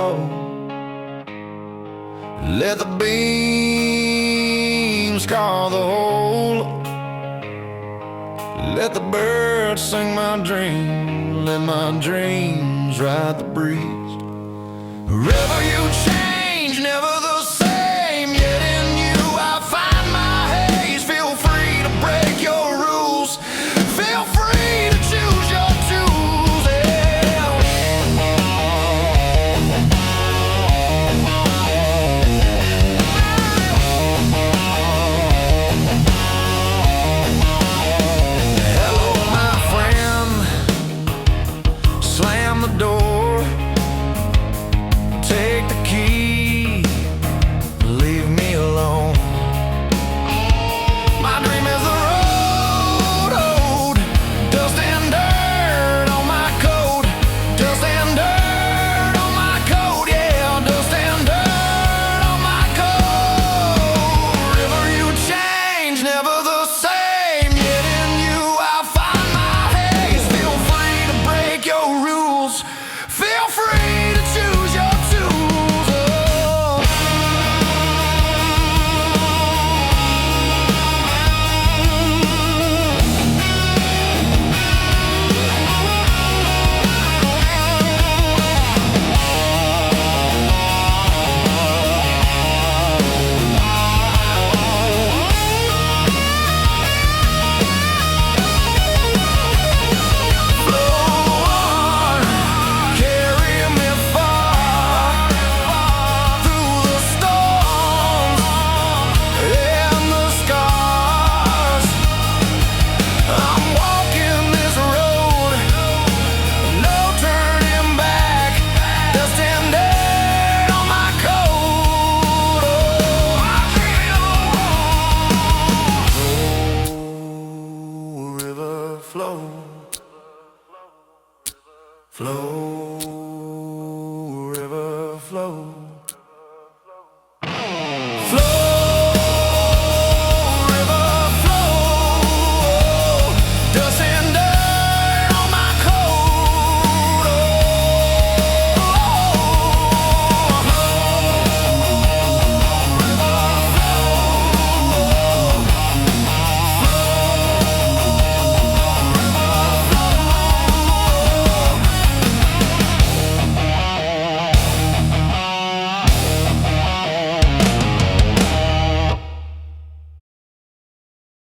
flow. Let the beams scar the hole. Let the birds sing my dream. Let my dreams ride the breeze. River, you change, never the same. Yet in you I find my haze. Feel free to break your rules. Feel free to choose your tools, yeah. Hello, my friend. Slam the door. Take the key, leave me alone. My dream is the road, dust and dirt on my coat. Dust and dirt on my coat, yeah. Dust and dirt on my coat. River, you change, never the same. Yet in you I find my haze. Feel free to break your rules. Feel free to choose your tools, oh. Flow, river, flow.